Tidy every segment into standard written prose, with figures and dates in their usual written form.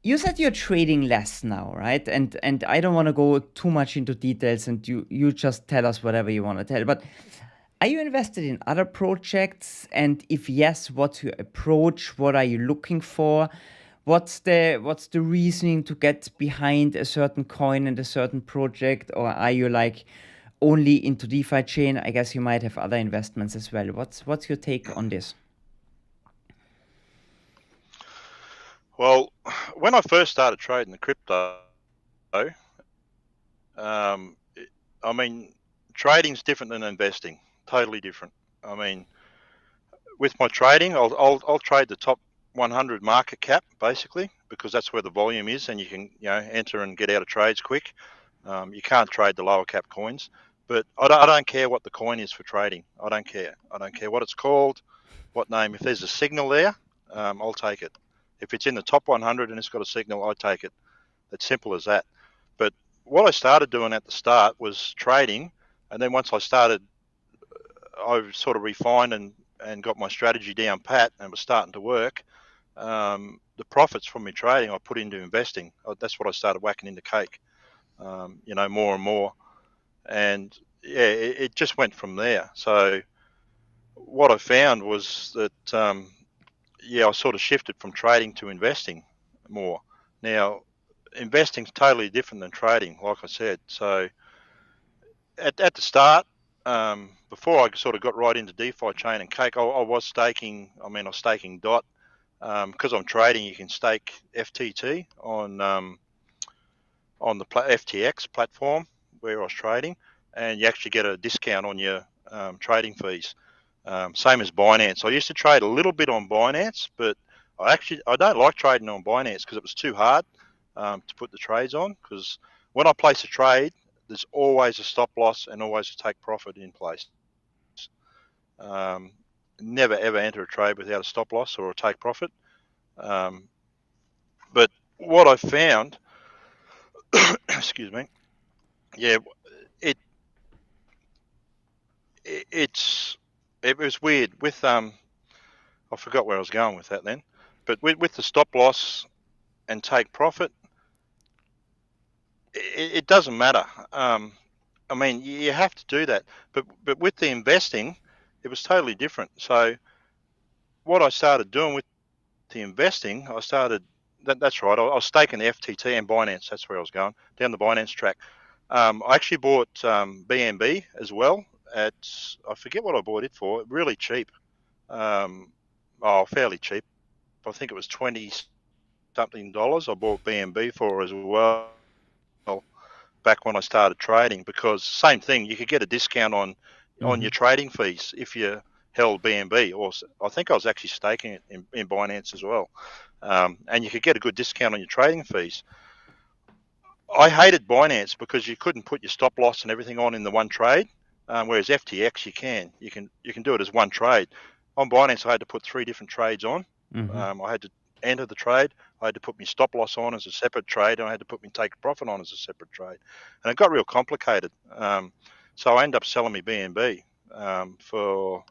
You said you're trading less now, right? And I don't want to go too much into details, and you just tell us whatever you want to tell. But are you invested in other projects? And if yes, what's your approach? What are you looking for? What's the reasoning to get behind a certain coin and a certain project? Or are you like only into DeFiChain? I guess you might have other investments as well. What's your take on this? Well, when I first started trading the crypto, I mean, trading's different than investing. Totally different. I mean, with my trading, I'll trade the top 100 market cap basically because that's where the volume is, and you can enter and get out of trades quick. You can't trade the lower cap coins, but I don't care what the coin is for trading. I don't care. I don't care what it's called, what name. If there's a signal there, I'll take it. If it's in the top 100 and it's got a signal, I take it. It's simple as that. But what I started doing at the start was trading, and then once I sort of refined and got my strategy down pat and it was starting to work. The profits from my trading I put into investing. That's what I started whacking into cake, more and more. And yeah, it just went from there. So what I found was that, I sort of shifted from trading to investing more. Now, investing's totally different than trading, like I said. So at the start, before I sort of got right into DeFiChain and cake, I was staking. I mean, I was staking DOT because I'm trading. You can stake FTT on the FTX platform where I was trading, and you actually get a discount on your trading fees. Same as Binance. I used to trade a little bit on Binance, but I don't like trading on Binance because it was too hard to put the trades on. Because when I place a trade, there's always a stop loss and always a take profit in place. Never ever enter a trade without a stop loss or a take profit. But what I found, excuse me, yeah, it was weird with I forgot where I was going with that then, but with the stop loss and take profit, it doesn't matter. I mean, you have to do that, but with the investing, it was totally different. So what I started doing with the investing, that's right. I was staking the FTT and Binance. That's where I was going, down the Binance track. I actually bought BNB as well at, I forget what I bought it for, really cheap. Fairly cheap. I think it was 20 something dollars I bought BNB for as well back when I started trading, because same thing, you could get a discount on your trading fees if you held BNB, or I think I was actually staking it in Binance as well, and you could get a good discount on your trading fees. I hated Binance because you couldn't put your stop loss and everything on in the one trade, whereas FTX you can do it as one trade. On Binance, I had to put 3 different trades on. I had to enter the trade, I had to put my stop loss on as a separate trade, and I had to put my take profit on as a separate trade, and it got real complicated. So I ended up selling my BNB for,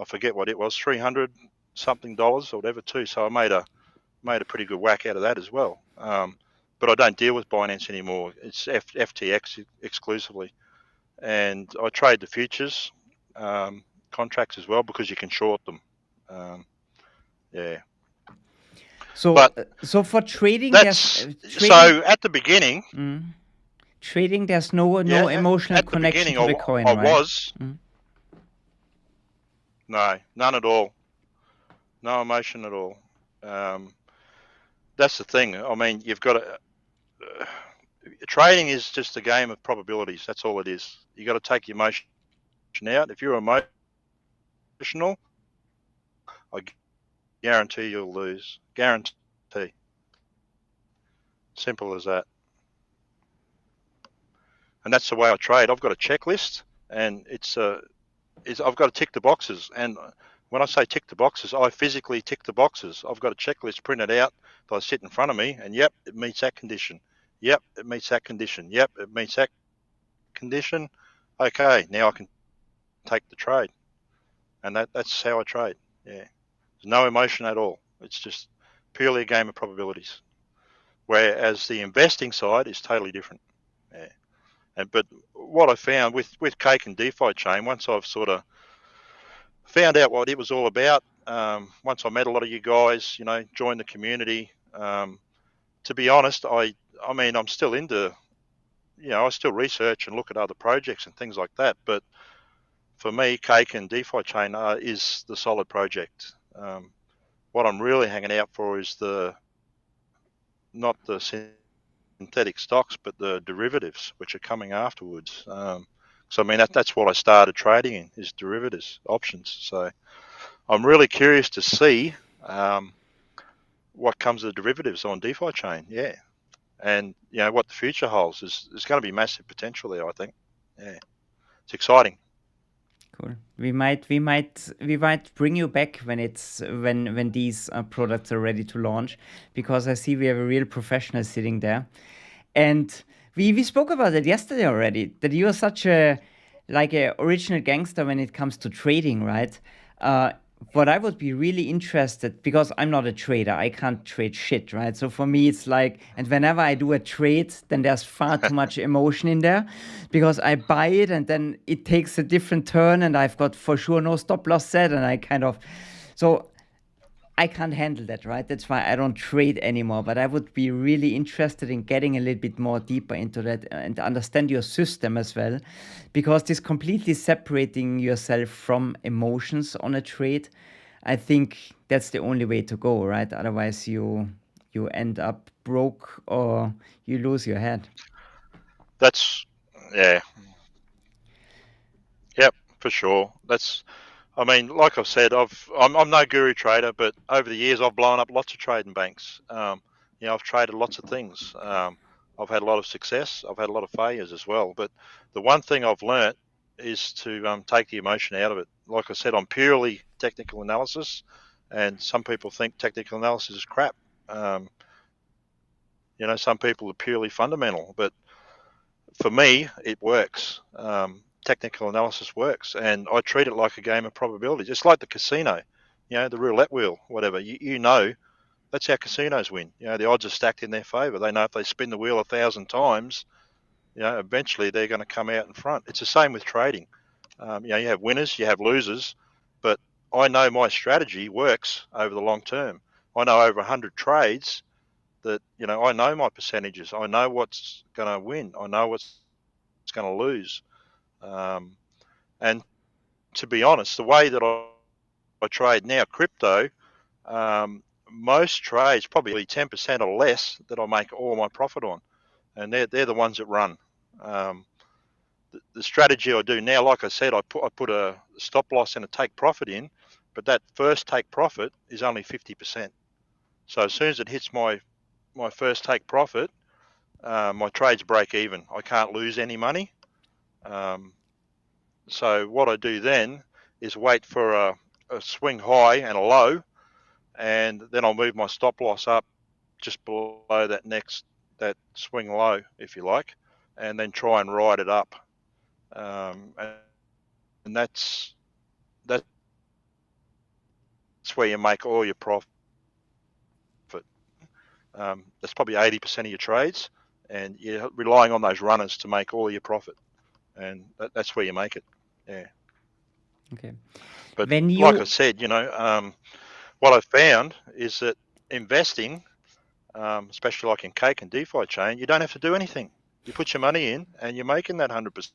I forget what it was, $300 something or whatever too. So I made a pretty good whack out of that as well. But I don't deal with Binance anymore. It's FTX exclusively, and I trade the futures contracts as well because you can short them. Yeah. So, so for trading, so at the beginning, trading, there's no emotional connection to the coin, I right? was no, none at all, no emotion at all. That's the thing. I mean, you've got to. Trading is just a game of probabilities. That's all it is. You got to take your emotion out. If you're emotional, I guarantee you'll lose. Guarantee. Simple as that. And that's the way I trade. I've got a checklist, and I've got to tick the boxes. And when I say tick the boxes, I physically tick the boxes. I've got a checklist printed out that I sit in front of me, and yep, it meets that condition. Yep, it meets that condition. Yep, it meets that condition. Okay, now I can take the trade. And that's how I trade. Yeah. There's no emotion at all. It's just purely a game of probabilities. whereas the investing side is totally different. Yeah. But what I found with Cake and DeFiChain, once I've sort of found out what it was all about, once I met a lot of you guys, joined the community. To be honest, I mean, I'm still into, I still research and look at other projects and things like that. But for me, Cake and DeFiChain is the solid project. What I'm really hanging out for is not the synthetic stocks, but the derivatives, which are coming afterwards. So I mean, that's what I started trading in, is derivatives, options. So I'm really curious to see what comes of the derivatives on DeFiChain. Yeah. And what the future holds is going to be massive potential there, I think. Yeah, it's exciting. Cool. We might bring you back when these products are ready to launch, because I see we have a real professional sitting there, and we spoke about it yesterday already, that you are such a original gangster when it comes to trading, right? What I would be really interested, because I'm not a trader, I can't trade shit, right? So for me, it's like, and whenever I do a trade, then there's far too much emotion in there, because I buy it and then it takes a different turn and I've got for sure no stop loss set, and so I can't handle that, right? That's why I don't trade anymore. But I would be really interested in getting a little bit more deeper into that and understand your system as well, because this completely separating yourself from emotions on a trade, I think that's the only way to go, right? Otherwise, you end up broke or you lose your head. Yeah. Yep, for sure. I mean, like I've said, I'm no guru trader, but over the years I've blown up lots of trading banks. I've traded lots of things. I've had a lot of success. I've had a lot of failures as well. But the one thing I've learnt is to take the emotion out of it. Like I said, I'm purely technical analysis, and some people think technical analysis is crap. Some people are purely fundamental, but for me, it works. Technical analysis works, and I treat it like a game of probabilities. It's like the casino, the roulette wheel, whatever. That's how casinos win. The odds are stacked in their favour. They know if they spin the wheel 1,000 times, eventually they're going to come out in front. It's the same with trading. You have winners, you have losers, but I know my strategy works over the long term. I know over 100 trades that, I know my percentages. I know what's going to win. I know what's going to lose. And to be honest, the way that I trade now, crypto, most trades, probably 10% or less, that I make all my profit on. And they're the ones that run. The strategy I do now, like I said, I put a stop loss and a take profit in, but that first take profit is only 50%. So as soon as it hits my first take profit, my trades break even. I can't lose any money. So what I do then is wait for a swing high and a low, and then I'll move my stop loss up just below that swing low, if you like, and then try and ride it up. And that's where you make all your profit. That's probably 80% of your trades, and you're relying on those runners to make all your profit, and that's where you make it. Yeah. Okay. But like I said, what I found is that investing, especially like in Cake and DeFiChain, you don't have to do anything. You put your money in, and you're making that 100%.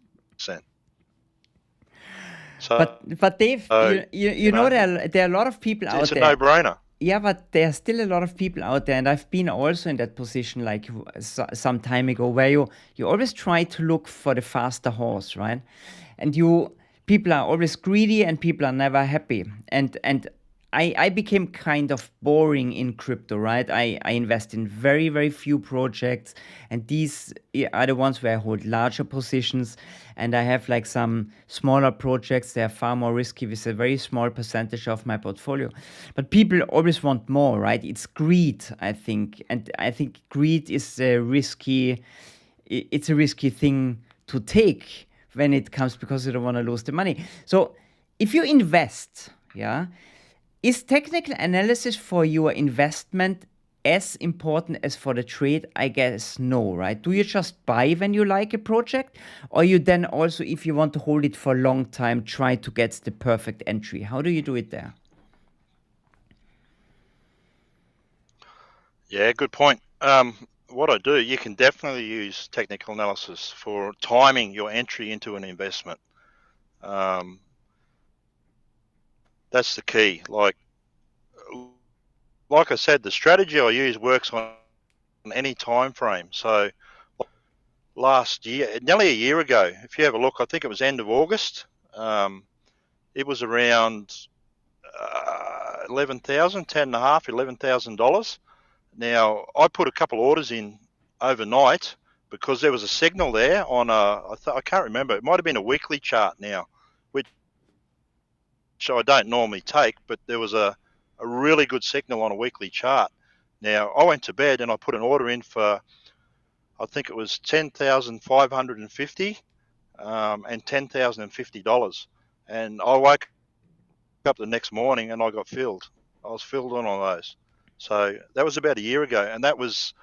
So, but Dave, you know there are a lot of people out there. It's a no-brainer. Yeah, but there are still a lot of people out there, and I've been also in that position like some time ago, where you always try to look for the faster horse, right? And people are always greedy, and people are never happy. And I became kind of boring in crypto, right? I invest in very, very few projects, and these are the ones where I hold larger positions, and I have like some smaller projects. They are far more risky with a very small percentage of my portfolio. But people always want more, right? It's greed, I think. And I think greed is a risky thing to take when it comes, because you don't want to lose the money. So if you invest, is technical analysis for your investment as important as for the trade? I guess no, right? Do you just buy when you like a project, or you then also, if you want to hold it for a long time, try to get the perfect entry? How do you do it there? Yeah, good point. What I do, you can definitely use technical analysis for timing your entry into an investment. That's the key. Like I said, the strategy I use works on any time frame. So last year, nearly a year ago, if you have a look, I think it was end of August. It was around $11,000 Now, I put a couple of orders in overnight because there was a signal there on I can't remember, it might have been a weekly chart now, which I don't normally take, but there was a really good signal on a weekly chart. Now, I went to bed and I put an order in for, I think it was 10,550 and $10,050. And I woke up the next morning and I got filled. I was filled on all those. So that was about a year ago, and that was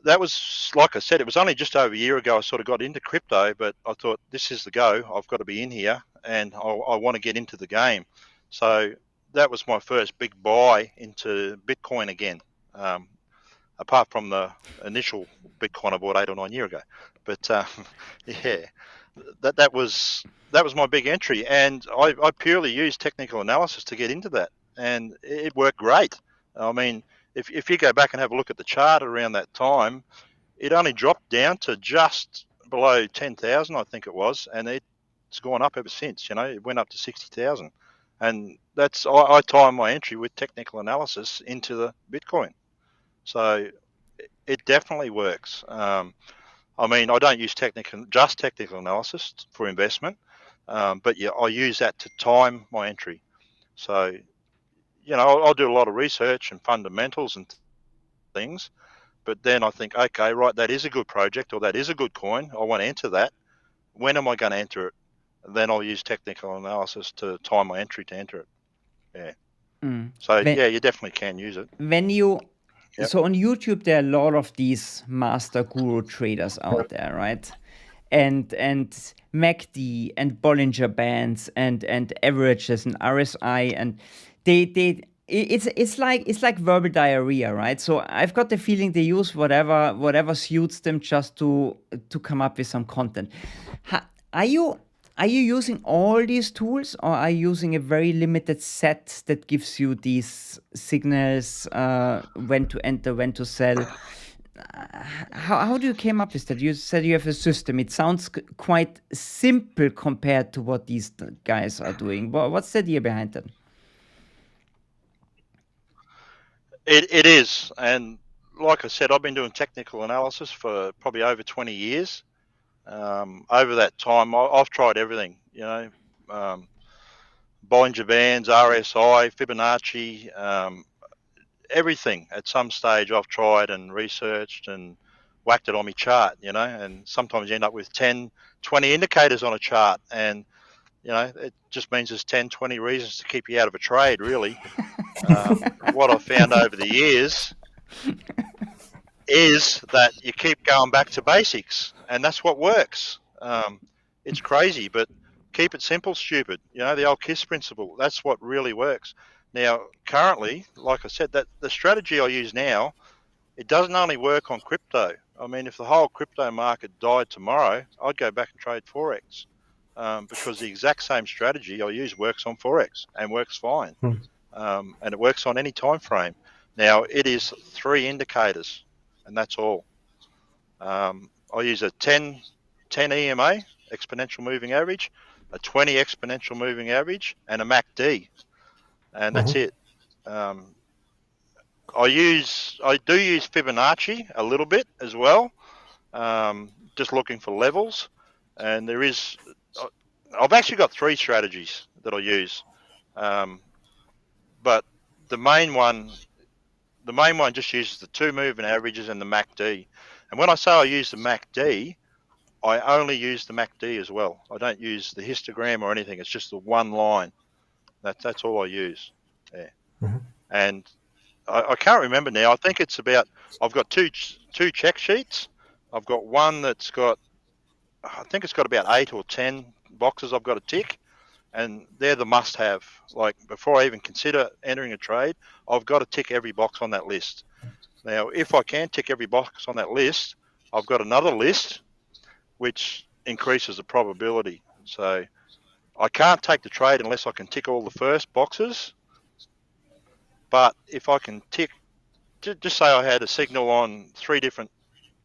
like I said, it was only just over a year ago I sort of got into crypto, but I thought this is the go. I've got to be in here, and I want to get into the game. So that was my first big buy into Bitcoin again, apart from the initial Bitcoin I bought 8 or 9 years ago. But yeah, that was my big entry, and I purely used technical analysis to get into that, and it worked great. I mean, if you go back and have a look at the chart around that time, it only dropped down to just below 10,000, I think it was, and it's gone up ever since. It went up to 60,000, and that's I time my entry with technical analysis into the Bitcoin. So it definitely works. I mean, I don't use just technical analysis for investment, but yeah, I use that to time my entry. So, I'll do a lot of research and fundamentals and things, but then I think, okay, right, that is a good project or that is a good coin. I want to enter that. When am I going to enter it? And then I'll use technical analysis to time my entry to enter it. Yeah. So, When, yeah, you definitely can use it. when you Yep. So on YouTube there are a lot of these master guru traders out there, right? And MACD and Bollinger Bands and averages and RSI, and it's like verbal diarrhea, right? So I've got the feeling they use whatever suits them just to come up with some content. Are you using all these tools, or are you using a very limited set that gives you these signals, when to enter, when to sell? How do you came up with that? You said you have a system. It sounds quite simple compared to what these guys are doing. What's the idea behind that? It is. And like I said, I've been doing technical analysis for probably over 20 years. Over that time, I've tried everything, Bollinger Bands, RSI, Fibonacci, everything at some stage I've tried and researched and whacked it on my chart, and sometimes you end up with 10, 20 indicators on a chart, and, it just means there's 10, 20 reasons to keep you out of a trade, really. What I've found over the years is that you keep going back to basics, and that's what works. It's crazy, but keep it simple, stupid. The old KISS principle. That's what really works. Now, currently, like I said, that the strategy I use now, it doesn't only work on crypto. I mean, if the whole crypto market died tomorrow, I'd go back and trade Forex, because the exact same strategy I use works on Forex and works fine. And it works on any time frame. Now, it is 3 indicators, and that's all. I use a 10 EMA, exponential moving average, a 20 exponential moving average, and a MACD, and that's it. I do use Fibonacci a little bit as well, just looking for levels. And I've actually got 3 strategies that I use, but the main one just uses the 2 moving averages and the MACD. And when I say I use the MACD, I only use the MACD as well. I don't use the histogram or anything. It's just the one line. That's all I use. Yeah. And I can't remember now. I think it's about, I've got two check sheets. I've got one that's got, I think it's got about 8 or 10 boxes I've got to tick, and they're the must-have. Like, before I even consider entering a trade, I've got to tick every box on that list. Now, if I can tick every box on that list, I've got another list which increases the probability. So I can't take the trade unless I can tick all the first boxes. But if I can tick, just say I had a signal on 3 different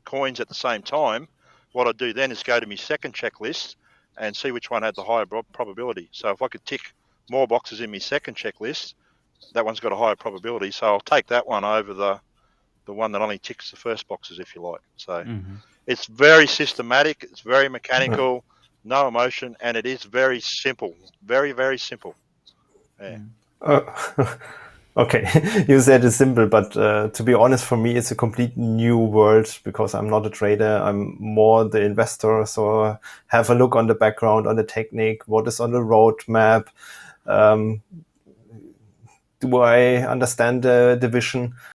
coins at the same time, what I'd do then is go to my second checklist and see which one had the higher probability. So if I could tick more boxes in my second checklist, that one's got a higher probability. So I'll take that one over the one that only ticks the first boxes, if you like. So it's very systematic, it's very mechanical, no emotion, and it is very simple. Very, very simple. Yeah. Okay, you said it's simple, but to be honest, for me, it's a complete new world because I'm not a trader. I'm more the investor. So have a look on the background, on the technique, what is on the roadmap. Do I understand the vision?